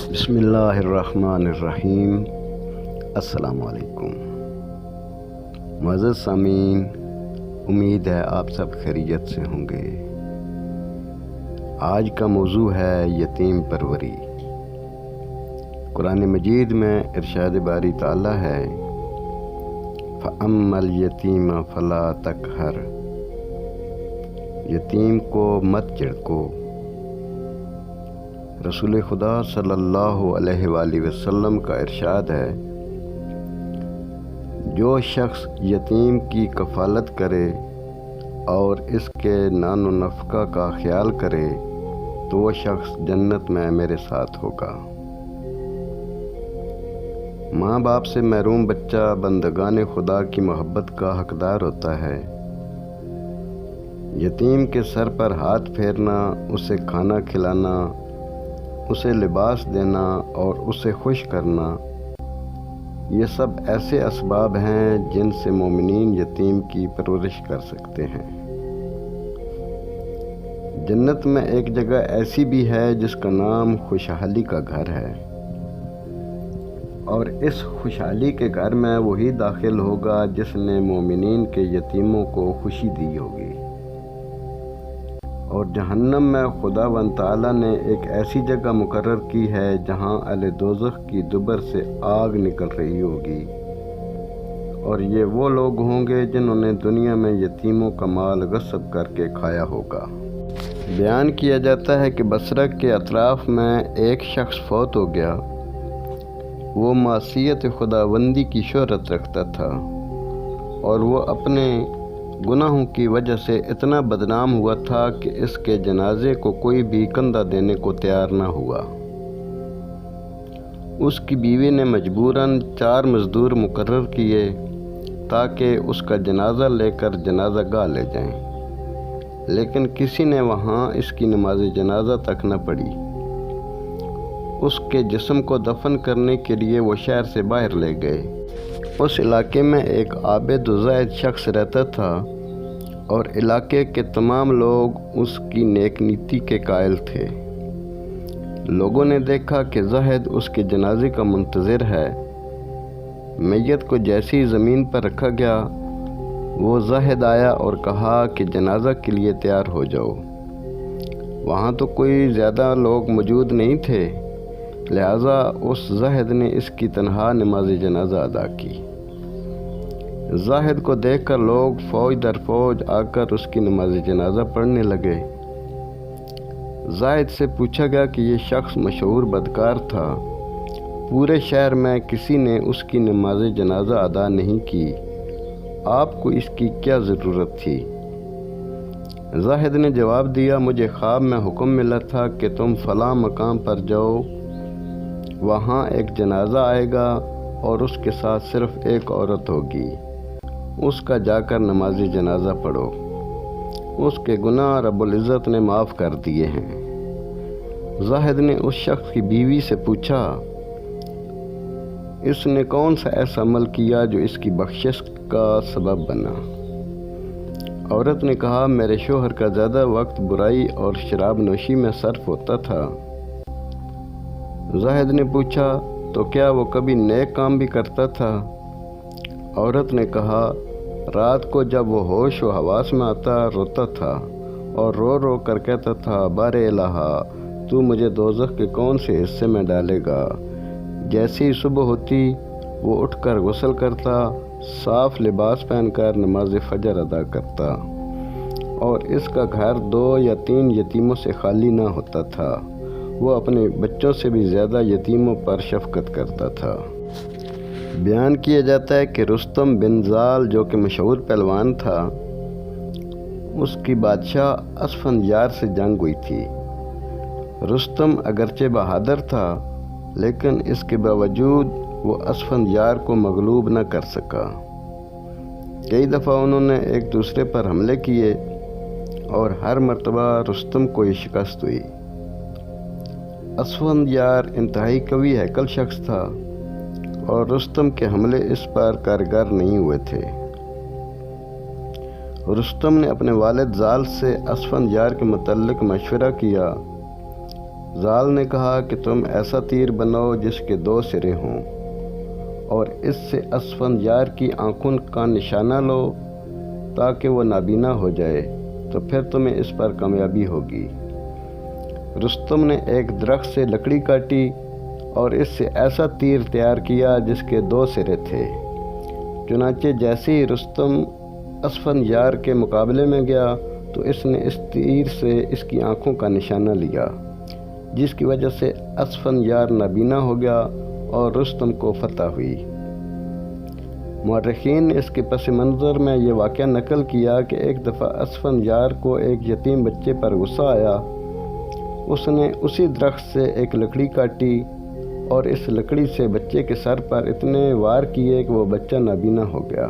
بسم اللہ الرحمن الرحیم۔ السلام علیکم معزز سامعین، امید ہے آپ سب خیریت سے ہوں گے۔ آج کا موضوع ہے یتیم پروری۔ قرآن مجید میں ارشاد باری تعالیٰ ہے فَأَمَّا الْيَتِيمَ فَلَا تَقْهَرْ، یتیم کو مت جھڑکو۔ رسول خدا صلی اللہ علیہ وآلہ وسلم کا ارشاد ہے، جو شخص یتیم کی کفالت کرے اور اس کے نان و نفقہ کا خیال کرے تو وہ شخص جنت میں میرے ساتھ ہوگا۔ ماں باپ سے محروم بچہ بندگان خدا کی محبت کا حقدار ہوتا ہے۔ یتیم کے سر پر ہاتھ پھیرنا، اسے کھانا کھلانا، اسے لباس دینا اور اسے خوش کرنا، یہ سب ایسے اسباب ہیں جن سے مومنین یتیم کی پرورش کر سکتے ہیں۔ جنت میں ایک جگہ ایسی بھی ہے جس کا نام خوشحالی کا گھر ہے، اور اس خوشحالی کے گھر میں وہی داخل ہوگا جس نے مومنین کے یتیموں کو خوشی دی ہوگی۔ اور جہنم میں خداوند تعالیٰ نے ایک ایسی جگہ مقرر کی ہے جہاں اہل دوزخ کی دبر سے آگ نکل رہی ہوگی، اور یہ وہ لوگ ہوں گے جنہوں نے دنیا میں یتیموں کا مال غصب کر کے کھایا ہوگا۔ بیان کیا جاتا ہے کہ بصرہ کے اطراف میں ایک شخص فوت ہو گیا۔ وہ معصیت خداوندی کی شہرت رکھتا تھا، اور وہ اپنے گناہوں کی وجہ سے اتنا بدنام ہوا تھا کہ اس کے جنازے کو کوئی بھی کندھا دینے کو تیار نہ ہوا۔ اس کی بیوی نے مجبوراً 4 مزدور مقرر کیے تاکہ اس کا جنازہ لے کر جنازہ گاہ لے جائیں، لیکن کسی نے وہاں اس کی نماز جنازہ تک نہ پڑھی۔ اس کے جسم کو دفن کرنے کے لیے وہ شہر سے باہر لے گئے۔ اس علاقے میں ایک عابد و زاہد شخص رہتا تھا، اور علاقے کے تمام لوگ اس کی نیک نیتی کے قائل تھے۔ لوگوں نے دیکھا کہ زاہد اس کے جنازے کا منتظر ہے۔ میت کو جیسی زمین پر رکھا گیا، وہ زاہد آیا اور کہا کہ جنازہ کے لیے تیار ہو جاؤ۔ وہاں تو کوئی زیادہ لوگ موجود نہیں تھے، لہٰذا اس زاہد نے اس کی تنہا نماز جنازہ ادا کی۔ زاہد کو دیکھ کر لوگ فوج در فوج آ کر اس کی نماز جنازہ پڑھنے لگے۔ زاہد سے پوچھا گیا کہ یہ شخص مشہور بدکار تھا، پورے شہر میں کسی نے اس کی نماز جنازہ ادا نہیں کی، آپ کو اس کی کیا ضرورت تھی؟ زاہد نے جواب دیا، مجھے خواب میں حکم ملا تھا کہ تم فلاں مقام پر جاؤ، وہاں ایک جنازہ آئے گا اور اس کے ساتھ صرف ایک عورت ہوگی، اس کا جا کر نماز جنازہ پڑھو، اس کے گناہ رب العزت نے معاف کر دیے ہیں۔ زاہد نے اس شخص کی بیوی سے پوچھا، اس نے کون سا ایسا عمل کیا جو اس کی بخشش کا سبب بنا؟ عورت نے کہا، میرے شوہر کا زیادہ وقت برائی اور شراب نوشی میں صرف ہوتا تھا۔ زاہد نے پوچھا، تو کیا وہ کبھی نیک کام بھی کرتا تھا؟ عورت نے کہا، رات کو جب وہ ہوش و حواس میں آتا روتا تھا، اور رو رو کر کہتا تھا، بار الہا تو مجھے دوزخ کے کون سے حصے میں ڈالے گا؟ جیسی صبح ہوتی وہ اٹھ کر غسل کرتا، صاف لباس پہن کر نماز فجر ادا کرتا، اور اس کا گھر 2 یا 3 یتیموں سے خالی نہ ہوتا تھا۔ وہ اپنے بچوں سے بھی زیادہ یتیموں پر شفقت کرتا تھا۔ بیان کیا جاتا ہے کہ رستم بن زال جو کہ مشہور پہلوان تھا، اس کی بادشاہ اسفندیار سے جنگ ہوئی تھی۔ رستم اگرچہ بہادر تھا، لیکن اس کے باوجود وہ اسفندیار کو مغلوب نہ کر سکا۔ کئی دفعہ انہوں نے ایک دوسرے پر حملے کیے، اور ہر مرتبہ رستم کو یہ شکست ہوئی۔ اسفندیار انتہائی قوی ہیکل شخص تھا، اور رستم کے حملے اس پر کارگر نہیں ہوئے تھے۔ رستم نے اپنے والد زال سے اسفندیار کے متعلق مشورہ کیا۔ زال نے کہا کہ تم ایسا تیر بناؤ جس کے 2 سرے ہوں اور اس سے اسفنجار کی آنکھوں کا نشانہ لو تاکہ وہ نابینا ہو جائے، تو پھر تمہیں اس پر کامیابی ہوگی۔ رستم نے ایک درخت سے لکڑی کاٹی اور اس سے ایسا تیر تیار کیا جس کے 2 سرے تھے۔ چنانچہ جیسے ہی رستم اسفنجار کے مقابلے میں گیا تو اس نے اس تیر سے اس کی آنکھوں کا نشانہ لیا، جس کی وجہ سے اسفنجار نابینا ہو گیا اور رستم کو فتح ہوئی۔ مورخین نے اس کے پس منظر میں یہ واقعہ نقل کیا کہ ایک دفعہ اسفنجار کو ایک یتیم بچے پر غصہ آیا۔ اس نے اسی درخت سے ایک لکڑی کاٹی اور اس لکڑی سے بچے کے سر پر اتنے وار کیے کہ وہ بچہ نابینا ہو گیا۔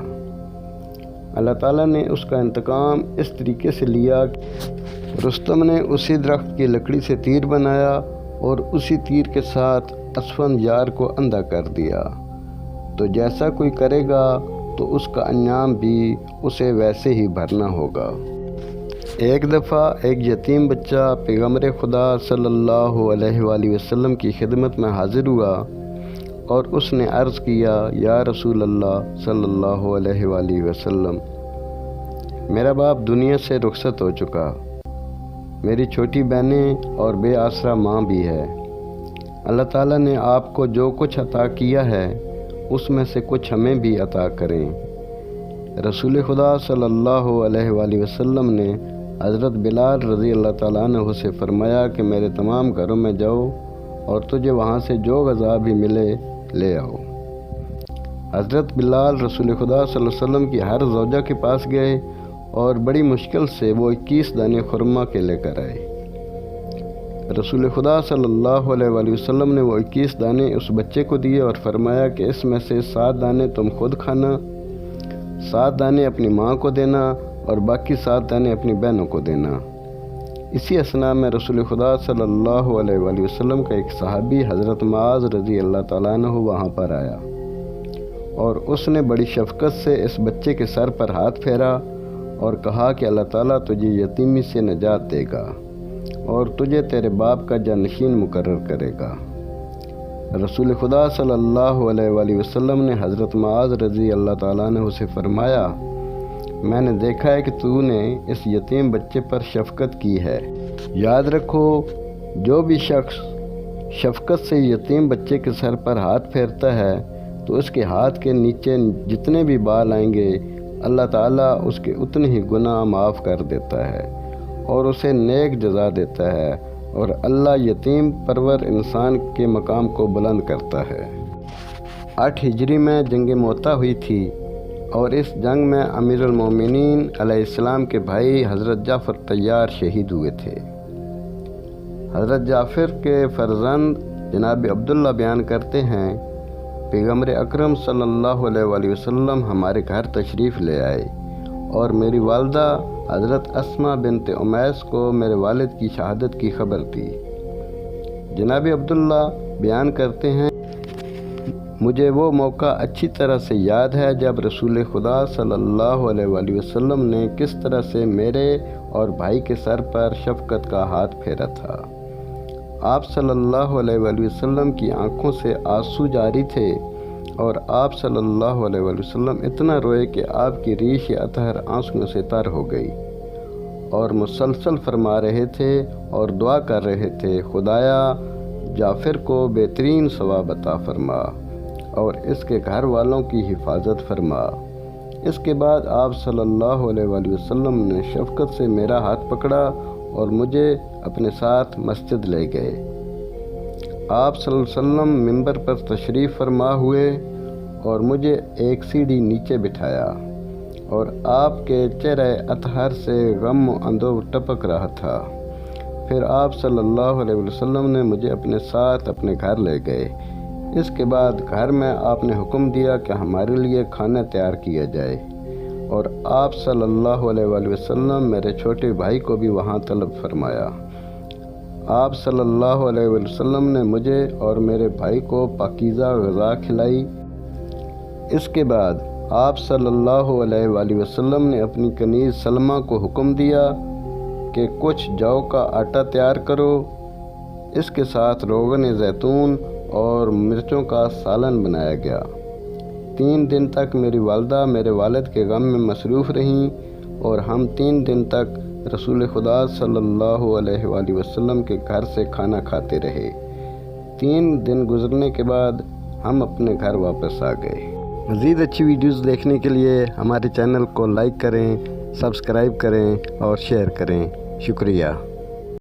اللہ تعالیٰ نے اس کا انتقام اس طریقے سے لیا کہ رستم نے اسی درخت کی لکڑی سے تیر بنایا اور اسی تیر کے ساتھ اسفنجار کو اندھا کر دیا، تو جیسا کوئی کرے گا تو اس کا انجام بھی اسے ویسے ہی بھرنا ہوگا۔ ایک دفعہ ایک یتیم بچہ پیغمبر خدا صلی اللہ علیہ وآلہ وسلم کی خدمت میں حاضر ہوا اور اس نے عرض کیا، یا رسول اللہ صلی اللہ علیہ وآلہ وسلم، میرا باپ دنیا سے رخصت ہو چکا، میری چھوٹی بہنیں اور بے آسرا ماں بھی ہے۔ اللہ تعالیٰ نے آپ کو جو کچھ عطا کیا ہے اس میں سے کچھ ہمیں بھی عطا کریں۔ رسول خدا صلی اللہ علیہ وآلہ وسلم نے حضرت بلال رضی اللہ تعالیٰ عنہ سے فرمایا کہ میرے تمام گھروں میں جاؤ اور تجھے وہاں سے جو غذا بھی ملے لے آؤ۔ حضرت بلال رسول خدا صلی اللہ علیہ وسلم کی ہر زوجہ کے پاس گئے اور بڑی مشکل سے وہ 21 دانے خرما کے لے کر آئے۔ رسول خدا صلی اللہ علیہ وآلہ وسلم نے وہ 21 دانے اس بچے کو دیے اور فرمایا کہ اس میں سے 7 دانے تم خود کھانا، 7 دانے اپنی ماں کو دینا اور باقی 7 دانے اپنی بہنوں کو دینا۔ اسی اثناء میں رسول خدا صلی اللہ علیہ وآلہ وسلم کا ایک صحابی حضرت معاذ رضی اللہ تعالیٰ عنہ وہاں پر آیا اور اس نے بڑی شفقت سے اس بچے کے سر پر ہاتھ پھیرا اور کہا کہ اللہ تعالیٰ تجھے یتیمی سے نجات دے گا اور تجھے تیرے باپ کا جانشین مقرر کرے گا۔ رسول خدا صلی اللہ علیہ وآلہ وسلم نے حضرت معاذ رضی اللہ تعالیٰ عنہ سے فرمایا، میں نے دیکھا ہے کہ تو نے اس یتیم بچے پر شفقت کی ہے۔ یاد رکھو، جو بھی شخص شفقت سے یتیم بچے کے سر پر ہاتھ پھیرتا ہے تو اس کے ہاتھ کے نیچے جتنے بھی بال آئیں گے اللہ تعالیٰ اس کے اتنے ہی گناہ معاف کر دیتا ہے اور اسے نیک جزا دیتا ہے، اور اللہ یتیم پرور انسان کے مقام کو بلند کرتا ہے۔ 8 ہجری میں جنگ موتا ہوئی تھی اور اس جنگ میں امیر المومنین علیہ السلام کے بھائی حضرت جعفر طیار شہید ہوئے تھے۔ حضرت جعفر کے فرزند جناب عبداللہ بیان کرتے ہیں، پیغمبر اکرم صلی اللہ علیہ وآلہ وسلم ہمارے گھر تشریف لے آئے اور میری والدہ حضرت اسماء بنت امیس کو میرے والد کی شہادت کی خبر دی۔ جناب عبداللہ بیان کرتے ہیں، مجھے وہ موقع اچھی طرح سے یاد ہے جب رسول خدا صلی اللہ علیہ وآلہ وسلم نے کس طرح سے میرے اور بھائی کے سر پر شفقت کا ہاتھ پھیرا تھا۔ آپ صلی اللہ علیہ وآلہ وسلم کی آنکھوں سے آنسو جاری تھے اور آپ صلی اللہ علیہ وآلہ وسلم اتنا روئے کہ آپ کی ریش اطہر آنسوؤں سے تر ہو گئی اور مسلسل فرما رہے تھے اور دعا کر رہے تھے، خدایا جعفر کو بہترین ثواب عطا فرما اور اس کے گھر والوں کی حفاظت فرما۔ اس کے بعد آپ صلی اللہ علیہ وآلہ وسلم نے شفقت سے میرا ہاتھ پکڑا اور مجھے اپنے ساتھ مسجد لے گئے۔ آپ صلی اللہ علیہ وسلم ممبر پر تشریف فرما ہوئے اور مجھے ایک سیڑھی نیچے بٹھایا اور آپ کے چہرہ اطہر سے غم و اندوہ ٹپک رہا تھا۔ پھر آپ صلی اللہ علیہ وسلم نے مجھے اپنے ساتھ اپنے گھر لے گئے۔ اس کے بعد گھر میں آپ نے حکم دیا کہ ہمارے لیے کھانا تیار کیا جائے اور آپ صلی اللہ علیہ وآلہ وسلم میرے چھوٹے بھائی کو بھی وہاں طلب فرمایا۔ آپ صلی اللہ علیہ وآلہ وسلم نے مجھے اور میرے بھائی کو پاکیزہ غذا کھلائی۔ اس کے بعد آپ صلی اللہ علیہ وآلہ وسلم نے اپنی کنیز سلمہ کو حکم دیا کہ کچھ جو کا آٹا تیار کرو اس کے ساتھ روغن زیتون اور مرچوں کا سالن بنایا گیا۔ 3 دن تک میری والدہ میرے والد کے غم میں مصروف رہیں اور ہم 3 دن تک رسول خدا صلی اللہ علیہ وآلہ وسلم کے گھر سے کھانا کھاتے رہے۔ 3 دن گزرنے کے بعد ہم اپنے گھر واپس آ گئے۔ مزید اچھی ویڈیوز دیکھنے کے لیے ہمارے چینل کو لائک کریں، سبسکرائب کریں اور شیئر کریں۔ شکریہ۔